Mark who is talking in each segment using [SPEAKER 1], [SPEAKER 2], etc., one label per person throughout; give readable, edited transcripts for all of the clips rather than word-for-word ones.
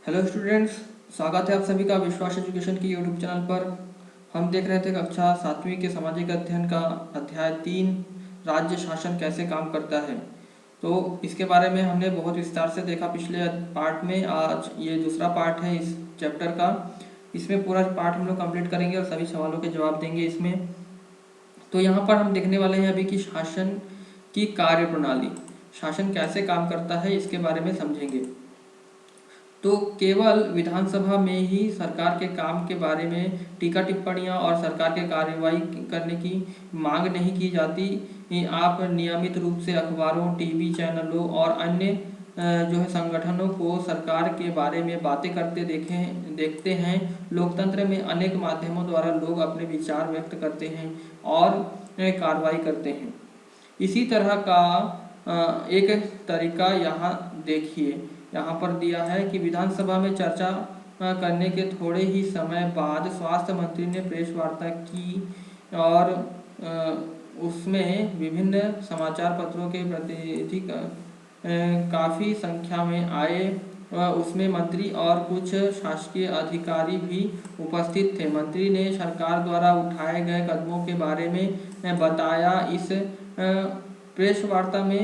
[SPEAKER 1] Hello students, स्वागत है आप सभी का विश्वास एजुकेशन की यूट्यूब चैनल पर। हम देख रहे थे कक्षा 7वीं के सामाजिक अध्ययन का अध्याय 3 राज्य शासन कैसे काम करता है। तो इसके बारे में हमने बहुत विस्तार से देखा पिछले पार्ट में। आज ये दूसरा पार्ट है इस चैप्टर का। इसमें पूरा पार्ट हम लोग कंप्लीट करेंगे और सभी सवालों के जवाब देंगे इसमें। तो यहाँ पर हम देखने वाले हैं अभी कि शासन की कार्य प्रणाली, शासन कैसे काम करता है, इसके बारे में समझेंगे। तो केवल विधानसभा में ही सरकार के काम के बारे में टीका टिप्पणियां और सरकार के कार्यवाही करने की मांग नहीं की जाती। आप नियमित रूप से अखबारों, टीवी चैनलों और अन्य जो है संगठनों को सरकार के बारे में बातें करते देखते हैं। लोकतंत्र में अनेक माध्यमों द्वारा लोग अपने विचार व्यक्त करते हैं और कार्रवाई करते हैं। इसी तरह का एक तरीका यहाँ देखिए, यहाँ पर दिया है कि विधानसभा में चर्चा करने के थोड़े ही समय बाद स्वास्थ्य मंत्री ने प्रेस वार्ता की और उसमें विभिन्न समाचार पत्रों के प्रतिनिधि काफ़ी संख्या में आए। उसमें मंत्री और कुछ शासकीय अधिकारी भी उपस्थित थे। मंत्री ने सरकार द्वारा उठाए गए कदमों के बारे में बताया। इस प्रेस वार्ता में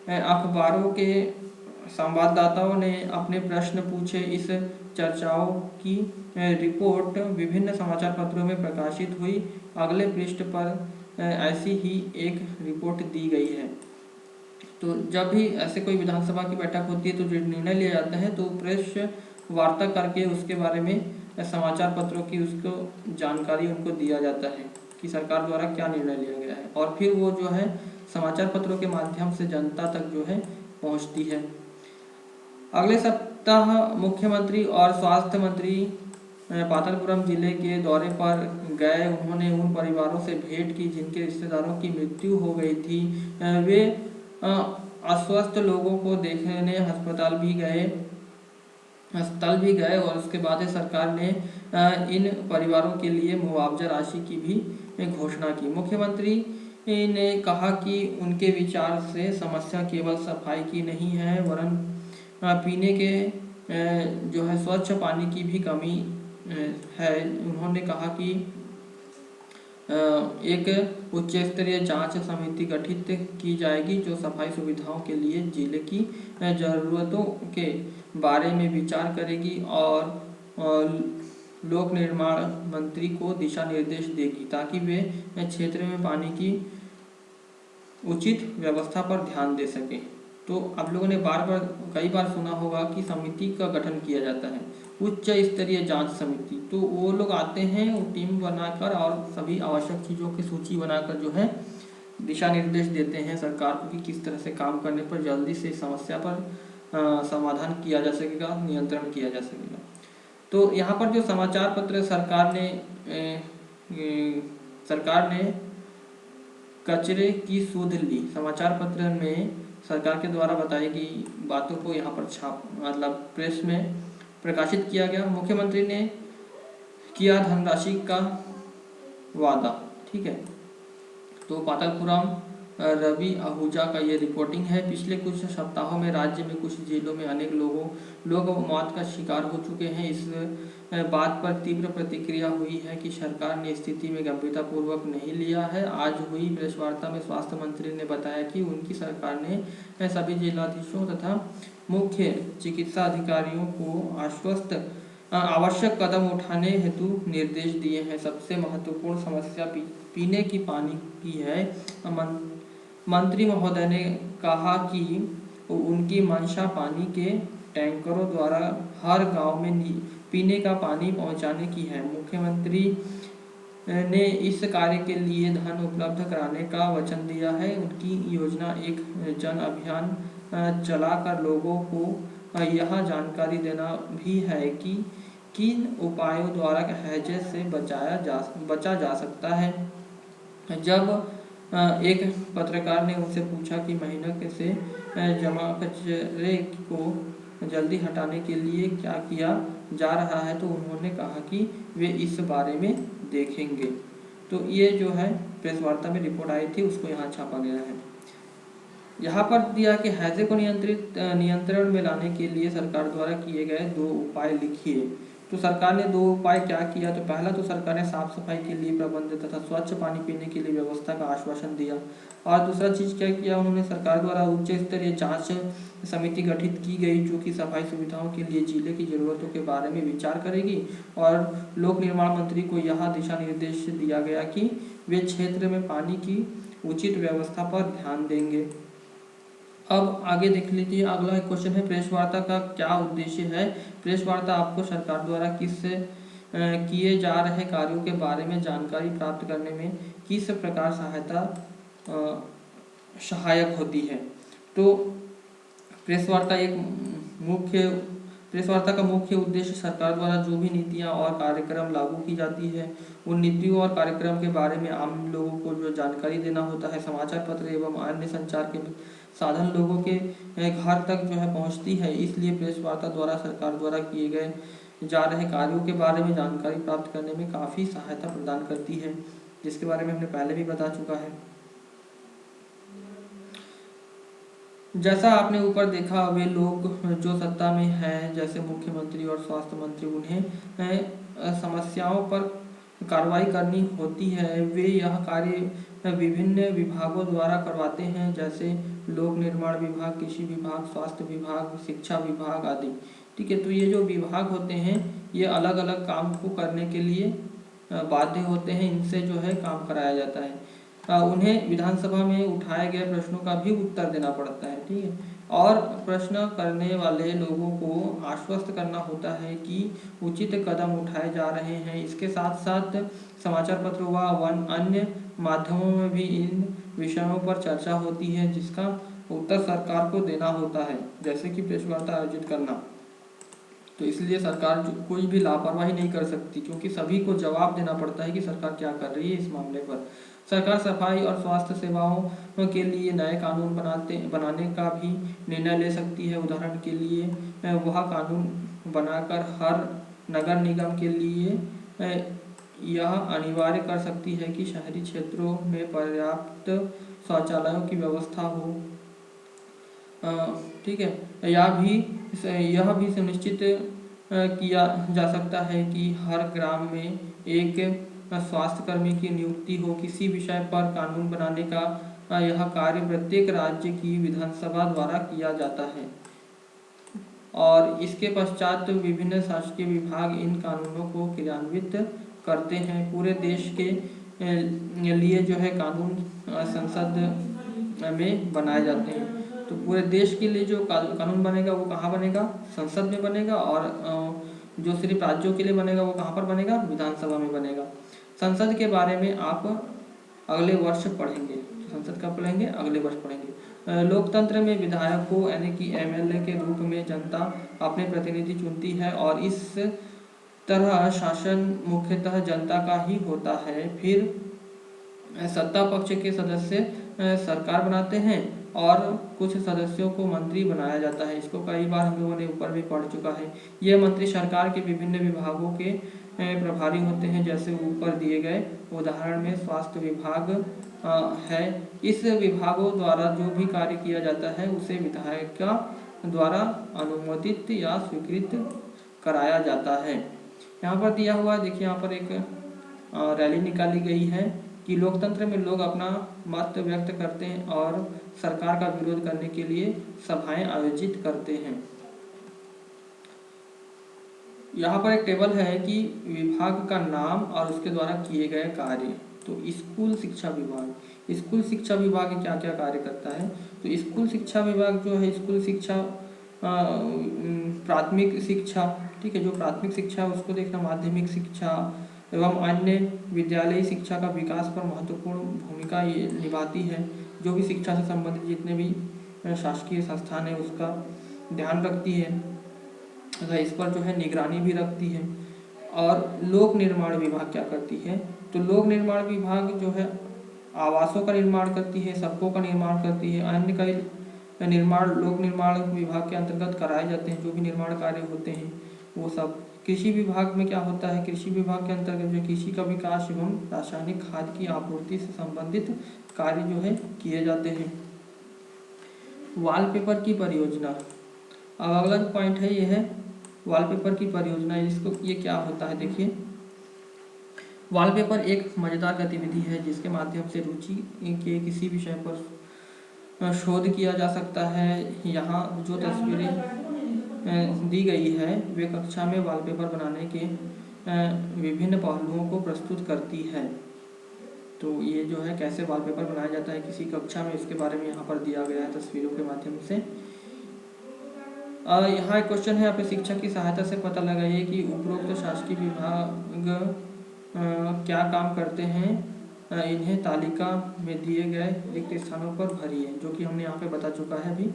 [SPEAKER 1] अखबारों के संवाददाताओं ने अपने प्रश्न पूछे। इस चर्चाओं की रिपोर्ट विभिन्न समाचार पत्रों में प्रकाशित हुई। अगले पृष्ठ पर ऐसी ही एक रिपोर्ट दी गई है। तो जब भी ऐसे कोई विधानसभा की बैठक होती है तो जो निर्णय लिए जाते हैं तो प्रेस वार्ता करके उसके बारे में समाचार पत्रों की उसको जानकारी उनको दिया जाता है कि सरकार द्वारा क्या निर्णय लिया गया है, और फिर वो जो है समाचार पत्रों के माध्यम से जनता तक जो है पहुंचती है। अगले सप्ताह मुख्यमंत्री और स्वास्थ्य मंत्री पाटलिपुत्रम जिले के दौरे पर गए। उन्होंने उन परिवारों से भेंट की जिनके रिश्तेदारों की मृत्यु हो गई थी। वे अस्वस्थ लोगों को देखने अस्पताल भी गए और उसके बाद सरकार ने इन परिवारों के लिए मुआवजा राशि की भी घोषणा की। मुख्यमंत्री ने कहा कि उनके विचार से समस्या केवल सफाई की नहीं है वरन पीने के जो है स्वच्छ पानी की भी कमी है। उन्होंने कहा कि एक उच्च स्तरीय जांच समिति गठित की जाएगी जो सफाई सुविधाओं के लिए जिले की जरूरतों के बारे में विचार करेगी और लोक निर्माण मंत्री को दिशा निर्देश देगी ताकि वे क्षेत्र में पानी की उचित व्यवस्था पर ध्यान दे सकें। तो आप लोगों ने कई बार सुना होगा कि समिति का गठन किया जाता है, उच्च स्तरीय जांच समिति। तो वो लोग आते हैं, वो टीम बनाकर और सभी आवश्यक चीज़ों की सूची बनाकर जो है दिशा निर्देश देते हैं सरकार को कि किस तरह से काम करने पर जल्दी से समस्या पर समाधान किया जा सकेगा, नियंत्रण किया जा सकेगा। तो यहाँ पर जो समाचार पत्र सरकार ने कचरे की सूध ली। समाचार पत्र में सरकार के द्वारा बताई गई बातों को यहाँ पर प्रेस में प्रकाशित किया गया। मुख्यमंत्री ने किया धनराशि का वादा, ठीक है। तो पाटलिपुत्रम रवि आहूजा का ये रिपोर्टिंग है। पिछले कुछ सप्ताहों में राज्य में कुछ जिलों में अनेक लोग मौत का शिकार हो चुके हैं। इस बात पर तीव्र प्रतिक्रिया हुई है कि सरकार ने स्थिति में गंभीरतापूर्वक नहीं लिया है। आज हुई प्रेस वार्ता में स्वास्थ्य मंत्री ने बताया कि उनकी सरकार ने सभी जिलाधीशों तथा मुख्य चिकित्सा अधिकारियों को आवश्यक कदम उठाने हेतु निर्देश दिए हैं। सबसे महत्वपूर्ण समस्या पीने की पानी की है। मंत्री महोदय ने कहा कि उनकी मंशा पानी के टैंकरों द्वारा हर गांव में पीने का पानी पहुंचाने की है। मुख्यमंत्री ने इस कार्य के लिए धन उपलब्ध कराने का वचन दिया है। उनकी योजना एक जन अभियान चलाकर लोगों को यह जानकारी देना भी है कि किन उपायों द्वारा हैजे से बचा जा सकता है। जब एक पत्रकार ने उनसे पूछा कि महीनों से जमा कचरे को जल्दी हटाने के लिए क्या किया जा रहा है, तो उन्होंने कहा कि वे इस बारे में देखेंगे। तो ये जो है प्रेस वार्ता में रिपोर्ट आई थी उसको यहाँ छापा गया है। यहाँ पर दिया कि हैजे को नियंत्रण में लाने के लिए सरकार द्वारा किए गए 2 उपाय लिखिए। तो सरकार ने 2 उपाय क्या किया, तो पहला तो सरकार ने साफ सफाई के लिए प्रबंध तथा स्वच्छ पानी पीने के लिए व्यवस्था का आश्वासन दिया। और दूसरा चीज़ क्या किया उन्होंने, सरकार द्वारा उच्च स्तरीय जांच समिति गठित की गई जो कि सफाई सुविधाओं के लिए जिले की ज़रूरतों के बारे में विचार करेगी। और लोक निर्माण मंत्री को यह दिशा निर्देश दिया गया कि वे क्षेत्र में पानी की उचित व्यवस्था पर ध्यान देंगे। अब आगे देख लीजिए, अगला क्वेश्चन है प्रेस वार्ता का क्या उद्देश्य है। प्रेस वार्ता आपको सरकार द्वारा किए जा रहे कार्यों के बारे में जानकारी प्राप्त करने में किस प्रकार सहायक होती है। तो प्रेस वार्ता प्रेस वार्ता का मुख्य उद्देश्य सरकार द्वारा जो भी नीतियां और कार्यक्रम लागू की जाती है उन नीतियों और कार्यक्रम के बारे में आम लोगों को जो जानकारी देना होता है। समाचार पत्र एवं अन्य संचार के साधन लोगों के घर तक जो है पहुंचती है, इसलिए प्रेस वार्ता द्वारा सरकार द्वारा किए गए जा रहे कार्यों के बारे में जानकारी प्राप्त करने में काफ़ी सहायता प्रदान करती है, जिसके बारे में हमने पहले भी बता चुका है। जैसा आपने ऊपर देखा, वे लोग जो सत्ता में हैं जैसे मुख्यमंत्री और स्वास्थ्य मंत्री, उन्हें समस्याओं पर कार्रवाई करनी होती है। वे यह कार्य विभिन्न विभागों द्वारा करवाते हैं जैसे लोक निर्माण विभाग, कृषि विभाग, स्वास्थ्य विभाग, शिक्षा विभाग आदि। ठीक है, तो ये जो विभाग होते हैं ये अलग अलग काम को करने के लिए बाध्य होते हैं, इनसे जो है काम कराया जाता है। उन्हें विधानसभा में उठाए गए प्रश्नों का भी उत्तर देना पड़ता है। ठीक है, और प्रश्न करने वाले लोगों को आश्वस्त करना होता है कि उचित कदम उठाए जा रहे हैं। इसके साथ साथ समाचार पत्र व अन्य माध्यमों में भी इन विषयों पर चर्चा होती है जिसका उत्तर सरकार को देना होता है, जैसे कि प्रेस वार्ता आयोजित करना। तो इसलिए सरकार कोई भी लापरवाही नहीं कर सकती क्योंकि सभी को जवाब देना पड़ता है कि सरकार क्या कर रही है इस मामले पर। सरकार सफाई और स्वास्थ्य सेवाओं के लिए नए कानून बनाने का भी निर्णय ले सकती है। उदाहरण के लिए वह कानून बनाकर हर नगर निगम के लिए यह अनिवार्य कर सकती है कि शहरी क्षेत्रों में पर्याप्त शौचालयों की व्यवस्था हो। ठीक है, यह भी सुनिश्चित किया जा सकता है कि हर ग्राम में एक स्वास्थ्य कर्मी की नियुक्ति हो। किसी विषय पर कानून बनाने का यह कार्य प्रत्येक राज्य की विधानसभा द्वारा किया जाता है और इसके पश्चात विभिन्न शासकीय विभाग इन कानूनों को क्रियान्वित करते हैं। पूरे देश के लिए जो है कानून संसद में बनाए जाते हैं। तो पूरे देश के लिए जो कानून बनेगा वो कहाँ बनेगा, संसद में बनेगा, और जो सिर्फ राज्यों के लिए बनेगा वो कहाँ पर बनेगा, विधानसभा में बनेगा। संसद के बारे में आप अगले वर्ष पढ़ेंगे। संसद कब पढ़ेंगे, अगले वर्ष पढ़ेंगे। लोकतंत्र में विधायकों यानी कि एमएलए के रूप में जनता अपने प्रतिनिधि चुनती है और इस तरह शासन मुख्यतः जनता का ही होता है। फिर सत्ता पक्ष के सदस्य सरकार बनाते हैं और कुछ सदस्यों को मंत्री बनाया जाता है। इसको कई बार हम लोगों ने ऊपर भी पढ़ चुका है। ये मंत्री सरकार के विभिन्न विभागों के प्रभारी होते हैं, जैसे ऊपर दिए गए उदाहरण में स्वास्थ्य विभाग है। इस विभागों द्वारा जो भी कार्य किया जाता है उसे विधायक द्वारा अनुमोदित या स्वीकृत कराया जाता है। यहाँ पर दिया हुआ देखिए, यहाँ पर एक रैली निकाली गई है कि लोकतंत्र में लोग अपना मत व्यक्त करते हैं और सरकार का विरोध करने के लिए सभाएं आयोजित करते हैं। यहाँ पर एक टेबल है कि विभाग का नाम और उसके द्वारा किए गए कार्य। तो स्कूल शिक्षा विभाग क्या क्या कार्य करता है। तो स्कूल शिक्षा विभाग जो है स्कूल शिक्षा प्राथमिक शिक्षा, ठीक है, जो प्राथमिक शिक्षा है उसको देखना, माध्यमिक शिक्षा एवं अन्य विद्यालयी शिक्षा का विकास पर महत्वपूर्ण भूमिका ये निभाती है। जो भी शिक्षा से संबंधित जितने भी शासकीय संस्थान है उसका ध्यान रखती है तथा इस पर जो है निगरानी भी रखती है। और लोक निर्माण विभाग क्या करती है, तो लोक निर्माण विभाग जो है आवासों का निर्माण करती है, सड़कों का निर्माण करती है, अन्य कई निर्माण लोक निर्माण विभाग के अंतर्गत कराए जाते हैं। जो भी निर्माण कार्य होते हैं वो सब। कृषि विभाग में क्या होता है, कृषि विभाग के अंतर्गत जो कृषि का विकास एवं रासायनिक खाद की आपूर्ति से संबंधित कार्य जो है किए जाते हैं। वॉलपेपर की परियोजना। अब अगला जो पॉइंट है ये है वॉलपेपर की परियोजना। इसको ये क्या होता है देखिए, वॉलपेपर एक मज़ेदार गतिविधि है जिसके माध्यम से रुचि के किसी विषय पर शोध किया जा सकता है। यहाँ जो तस्वीरें दी गई है वे कक्षा में वॉलपेपर बनाने के विभिन्न पहलुओं को प्रस्तुत करती है। तो ये जो है कैसे वॉलपेपर बनाया जाता है किसी कक्षा में, इसके बारे में यहाँ पर दिया गया है तस्वीरों के माध्यम से। यहाँ एक क्वेश्चन है, अपने शिक्षक की सहायता से पता लगाइए कि उपरोक्त शासकीय विभाग क्या काम करते हैं, इन्हें तालिका में दिए गए रिक्त स्थानों पर भरिए, जो कि हमने यहाँ पे बता चुका है अभी।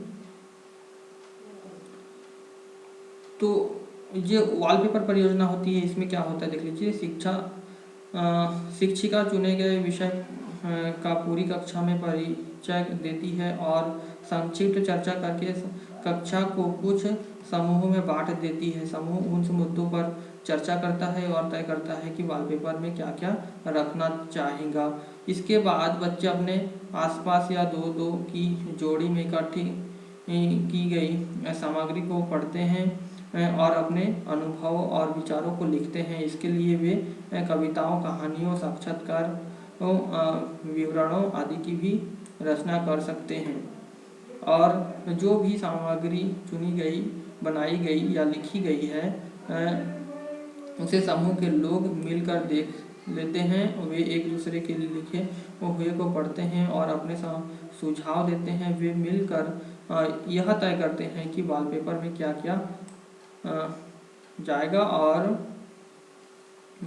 [SPEAKER 1] तो ये वॉलपेपर परियोजना होती है, इसमें क्या होता है देख लीजिए। शिक्षिका चुने गए विषय का पूरी कक्षा में परिचय देती है और संक्षिप्त चर्चा करके कक्षा को कुछ समूहों में बांट देती है। समूह उन मुद्दों पर चर्चा करता है और तय करता है कि वॉलपेपर में क्या क्या रखना चाहेगा। इसके बाद बच्चे अपने आसपास या दो दो की जोड़ी में इकट्ठी की गई सामग्री को पढ़ते हैं और अपने अनुभव और विचारों को लिखते हैं। इसके लिए वे कविताओं, कहानियों, साक्षात्कार, विवरणों आदि की भी रचना कर सकते हैं। और जो भी सामग्री चुनी गई, बनाई गई या लिखी गई है उसे समूह के लोग मिलकर देख लेते हैं। वे एक दूसरे के लिए लिखे हुए को पढ़ते हैं और अपने सुझाव देते हैं। वे मिलकर यह तय करते हैं कि वॉलपेपर में क्या क्या जाएगा और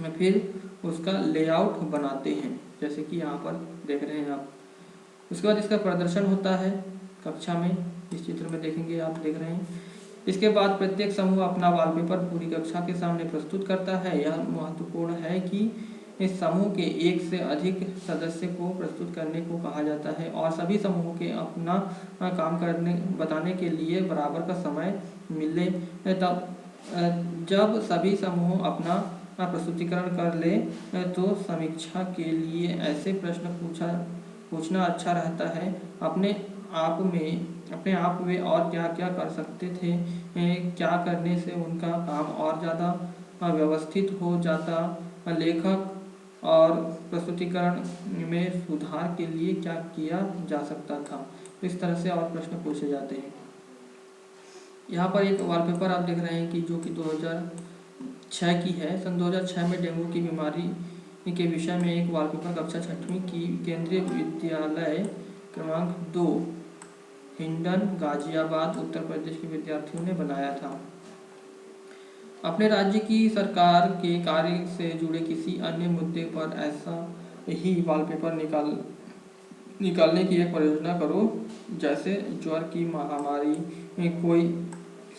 [SPEAKER 1] फिर उसका लेआउट बनाते हैं, जैसे कि यहाँ पर देख रहे हैं आप। उसके बाद इसका प्रदर्शन होता है कक्षा में, इस चित्र में देखेंगे आप, देख रहे हैं। इसके बाद प्रत्येक समूह अपना वॉलपेपर पूरी कक्षा के सामने प्रस्तुत करता है। यह महत्वपूर्ण है कि इस समूह के एक से अधिक सदस्य को प्रस्तुत करने को कहा जाता है और सभी समूहों के अपना काम करने बताने के लिए बराबर का समय मिले। तब जब सभी समूह अपना प्रस्तुतिकरण कर ले तो समीक्षा के लिए ऐसे प्रश्न पूछना अच्छा रहता है। अपने आप वे और क्या क्या कर सकते थे, क्या करने से उनका काम और ज़्यादा व्यवस्थित हो जाता, लेखक और प्रस्तुतिकरण में सुधार के लिए क्या किया जा सकता था। इस तरह से और प्रश्न पूछे जाते हैं। यहाँ पर एक वॉलपेपर आप देख रहे हैं कि जो कि 2006 की है। सन 2006 में डेंगू की बीमारी के विषय में एक वॉलपेपर कक्षा 6वीं की केंद्रीय विद्यालय क्रमांक 2 हिंडन, गाजियाबाद, उत्तर प्रदेश के विद्यार्थियों ने बनाया था। अपने राज्य की सरकार के कार्य से जुड़े किसी अन्य मुद्दे पर ऐसा ही वॉलपेपर निकालने की एक परियोजना करो, जैसे ज्वर की महामारी, कोई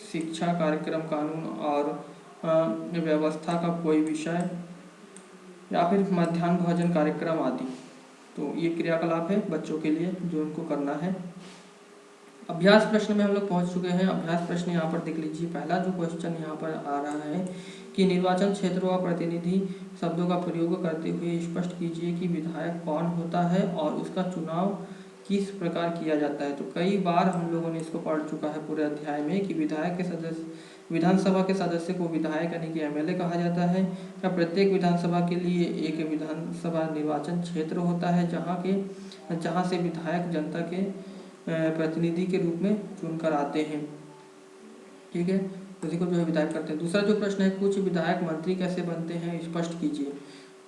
[SPEAKER 1] शिक्षा कार्यक्रम, कानून और व्यवस्था का कोई विषय या फिर मध्याह्न भोजन कार्यक्रम आदि। तो ये क्रियाकलाप है बच्चों के लिए जो उनको करना है। अभ्यास प्रश्न में हम लोग पहुंच चुके हैं। अभ्यास प्रश्न यहाँ पर देख लीजिए। पहला जो क्वेश्चन यहाँ पर आ रहा है कि निर्वाचन क्षेत्र व प्रतिनिधि शब्दों का प्रयोग करते हुए स्पष्ट कीजिए कि विधायक कौन होता है और उसका चुनाव किस प्रकार किया जाता है। तो कई बार हम लोगों ने इसको पढ़ चुका है पूरे अध्याय में कि विधानसभा के सदस्य को विधायक यानी कि एमएलए कहा जाता है। या प्रत्येक विधानसभा के लिए एक विधानसभा निर्वाचन क्षेत्र होता है जहाँ से विधायक जनता के प्रतिनिधि के रूप में चुनकर आते हैं। ठीक है, उसी को जो है विधायक करते हैं। दूसरा जो प्रश्न है, कुछ विधायक मंत्री कैसे बनते हैं, स्पष्ट कीजिए।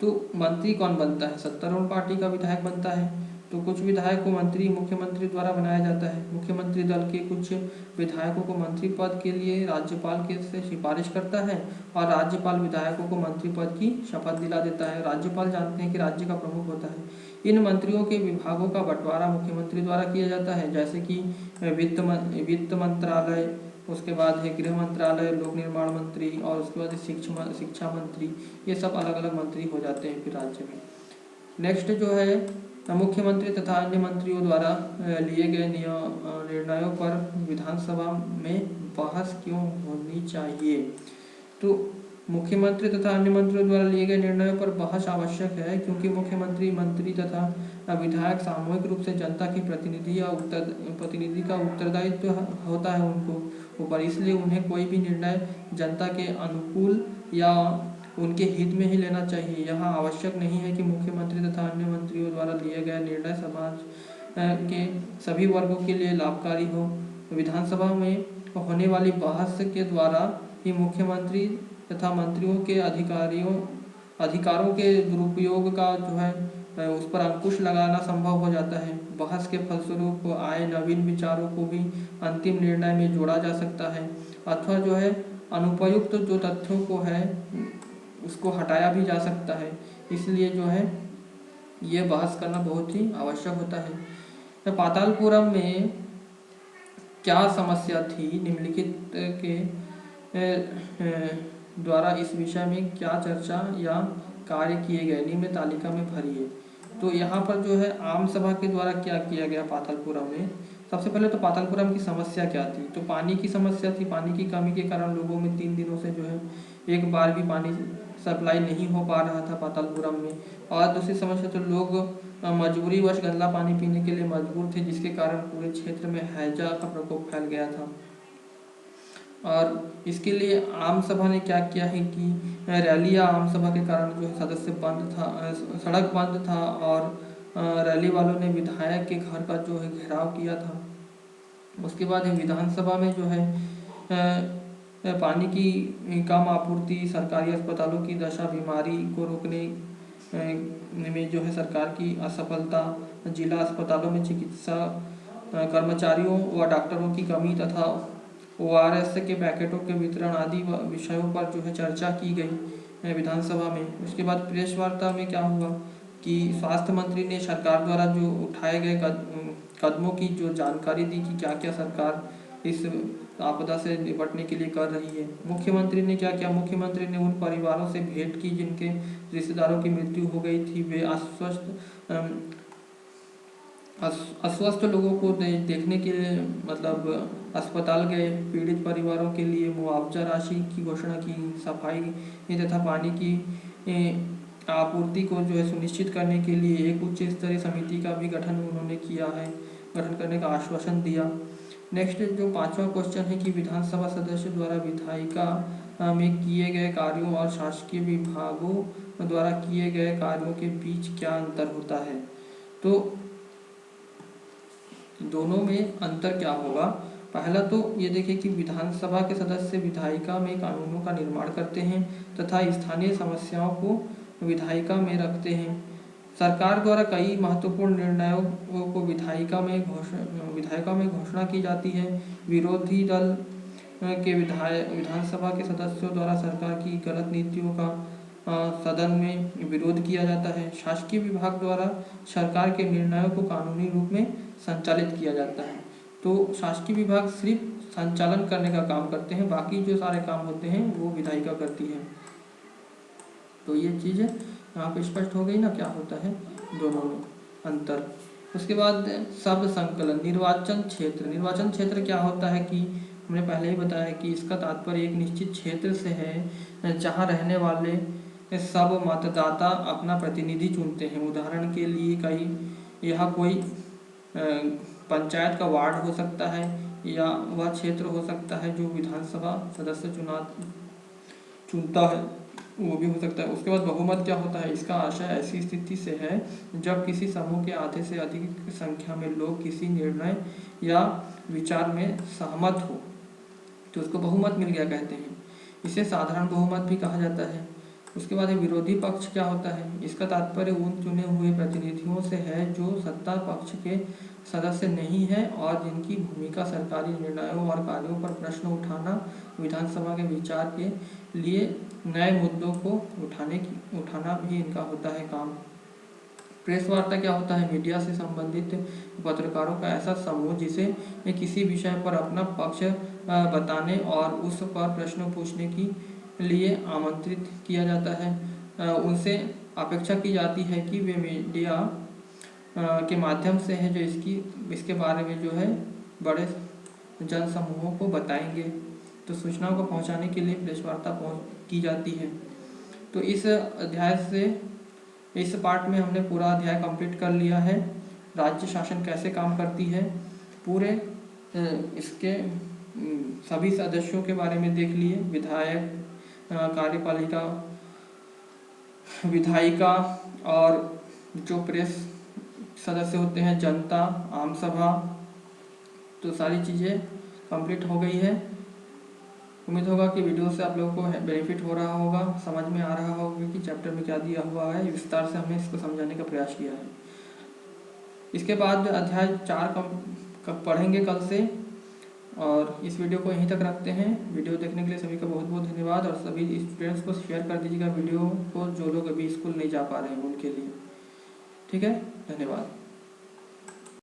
[SPEAKER 1] तो मंत्री कौन बनता है? सत्तारूढ़ पार्टी का विधायक बनता है। तो कुछ विधायक को मंत्री मुख्यमंत्री द्वारा बनाया जाता है। मुख्यमंत्री दल के कुछ विधायकों को मंत्री पद के लिए राज्यपाल के से सिफारिश करता है और राज्यपाल विधायकों को मंत्री पद की शपथ दिला देता है। राज्यपाल जानते हैं कि राज्य का प्रमुख होता है। इन मंत्रियों के विभागों का बंटवारा मुख्यमंत्री द्वारा किया जाता है, जैसे कि वित्त मंत्रालय, उसके बाद है गृह मंत्रालय, लोक निर्माण मंत्री और उसके बाद शिक्षा मंत्री। ये सब अलग अलग मंत्री हो जाते हैं फिर राज्य में। नेक्स्ट जो है, मुख्यमंत्री तथा अन्य मंत्रियों द्वारा लिए गए निर्णयों पर विधानसभा में बहस क्यों होनी चाहिए। तो मुख्यमंत्री तथा अन्य मंत्रियों द्वारा लिए गए निर्णयों पर बहस आवश्यक है क्योंकि मुख्यमंत्री मंत्री तथा विधायक सामूहिक रूप से जनता की प्रतिनिधि का उत्तरदायित्व होता है उनको ऊपर, इसलिए उन्हें कोई भी निर्णय जनता के अनुकूल या उनके हित में ही लेना चाहिए। यहाँ आवश्यक नहीं है कि मुख्यमंत्री तथा अन्य मंत्रियों द्वारा लिए गए निर्णय समाज के सभी वर्गों के लिए लाभकारी हो। विधानसभा में होने वाली बहस के द्वारा ही मुख्यमंत्री तथा मंत्रियों के अधिकारों के दुरुपयोग का जो है उस पर अंकुश लगाना संभव हो जाता है। बहस के फलस्वरूप आए नवीन विचारों को भी अंतिम निर्णय में जोड़ा जा सकता है, अथवा जो है अनुपयुक्त जो तथ्यों को है उसको हटाया भी जा सकता है। इसलिए जो है ये बहस करना बहुत ही आवश्यक होता है। पातालपुरम में क्या समस्या थी, निम्नलिखित के द्वारा इस विषय में क्या चर्चा या कार्य किए गए, निम्न तालिका में भरिए। तो यहाँ पर जो है आम सभा के द्वारा क्या किया गया पातालपुरम में। सबसे पहले तो पातालपुरम की समस्या क्या थी, तो पानी की समस्या थी। पानी की कमी के कारण लोगों में 3 दिनों से जो है एक बार भी पानी सप्लाई नहीं हो पा रहा था पातालपुरम में। और दूसरी समस्या तो लोग मजबूरीवश गंदा पानी पीने के लिए मजबूर थे, जिसके कारण पूरे क्षेत्र में हैजा का प्रकोप फैल गया था। और इसके लिए आम सभा ने क्या किया है कि रैली या आम सभा के कारण जो है सदस्य बंद था, सड़क बंद था, और रैली वालों ने विधायक के घर का जो है घेराव किया था। उसके बाद विधानसभा में जो है पानी की कम आपूर्ति, सरकारी अस्पतालों की दशा, बीमारी को रोकने में जो है सरकार की असफलता, जिला अस्पतालों में चिकित्सा कर्मचारियों व डॉक्टरों की कमी तथा ORS के पैकेटों के वितरण आदि विषयों पर जो है चर्चा की गई विधानसभा में। उसके बाद प्रेस वार्ता में क्या हुआ कि स्वास्थ्य मंत्री ने सरकार द्वारा जो उठाए गए कदमों की जो जानकारी दी कि क्या क्या सरकार इस आपदा से निपटने के लिए कर रही है। मुख्यमंत्री ने क्या किया, मुख्यमंत्री ने उन परिवारों से भेंट की जिनके रिश्तेदारों की मृत्यु हो गई थी। वे अस्वस्थ लोगों को देखने के लिए मतलब अस्पताल गए। पीड़ित परिवारों के लिए मुआवजा राशि की घोषणा की। सफाई तथा पानी की आपूर्ति को जो है सुनिश्चित करने के लिए एक उच्च स्तरीय समिति का भी गठन उन्होंने किया है, गठन करने का आश्वासन दिया। नेक्स्ट जो 5वां क्वेश्चन है कि विधानसभा सदस्य द्वारा विधायिका में किए गए कार्यों और शासकीय विभागों द्वारा किए गए कार्यों के बीच क्या अंतर होता है। तो दोनों में अंतर क्या होगा। पहला तो ये देखिए कि विधानसभा के सदस्य विधायिका में कानूनों का निर्माण करते हैं तथा स्थानीय समस्याओं को विधायिका में रखते हैं। सरकार द्वारा कई महत्वपूर्ण निर्णयों को विधायिका में घोषणा की जाती है। विरोधी दल के विधानसभा के सदस्यों द्वारा सरकार की गलत नीतियों का सदन में विरोध किया जाता है। शासकीय विभाग द्वारा सरकार के निर्णयों को कानूनी रूप में संचालित किया जाता है। तो शासकीय विभाग सिर्फ संचालन करने का काम करते हैं, बाकी जो सारे काम होते हैं वो विधायिका करती है। तो ये चीज़ यहाँ पे स्पष्ट हो गई ना क्या होता है दोनों में अंतर। उसके बाद शब्द संकलन। निर्वाचन क्षेत्र क्या होता है कि हमने पहले ही बताया कि इसका तात्पर्य एक निश्चित क्षेत्र से है जहाँ रहने वाले सब मतदाता अपना प्रतिनिधि चुनते हैं। उदाहरण के लिए यह कोई पंचायत का वार्ड हो सकता है या वह क्षेत्र हो सकता है जो विधानसभा सदस्य चुनता है, वो भी हो सकता है। उसके बाद बहुमत क्या होता है, इसका आशय ऐसी स्थिति से है जब किसी समूह के आधे से अधिक संख्या में लोग किसी निर्णय या विचार में सहमत हो तो उसको बहुमत मिल गया कहते हैं। इसे साधारण बहुमत भी कहा जाता है। उसके बाद विरोधी पक्ष क्या होता है, इसका तात्पर्य उन चुने हुए प्रतिनिधियों से है जो सत्ता पक्ष के सदस्य नहीं है और जिनकी भूमिका सरकारी निर्णयों और कार्यों पर प्रश्न उठाना, विधानसभा के विचार के लिए नए मुद्दों को उठाना भी इनका होता है काम। प्रेस वार्ता क्या होता है, मीडिया से संबंधित पत्रकारों का ऐसा समूह जिसे किसी विषय पर अपना पक्ष बताने और उस पर प्रश्न पूछने के लिए आमंत्रित किया जाता है। उनसे अपेक्षा की जाती है कि वे मीडिया के माध्यम से है जो इसके बारे में जो है बड़े जन समूहों को बताएंगे। तो सूचनाओं को पहुंचाने के लिए प्रेस वार्ता की जाती है। तो इस अध्याय से इस पार्ट में हमने पूरा अध्याय कंप्लीट कर लिया है। राज्य शासन कैसे काम करती है, पूरे इसके सभी सदस्यों के बारे में देख लिए, विधायक, कार्यपालिका, विधायिका और जो प्रेस सदस्य होते हैं, जनता, आम सभा, तो सारी चीज़ें कंप्लीट हो गई है। उम्मीद होगा कि वीडियो से आप लोगों को बेनिफिट हो रहा होगा, समझ में आ रहा होगा कि चैप्टर में क्या दिया हुआ है। विस्तार से हमने इसको समझाने का प्रयास किया है। इसके बाद अध्याय 4 पढ़ेंगे कल से, और इस वीडियो को यहीं तक रखते हैं। वीडियो देखने के लिए सभी का बहुत बहुत धन्यवाद, और सभी स्टूडेंट्स को शेयर कर दीजिएगा वीडियो को, जो लोग अभी स्कूल नहीं जा पा रहे हैं उनके लिए। ठीक है, धन्यवाद।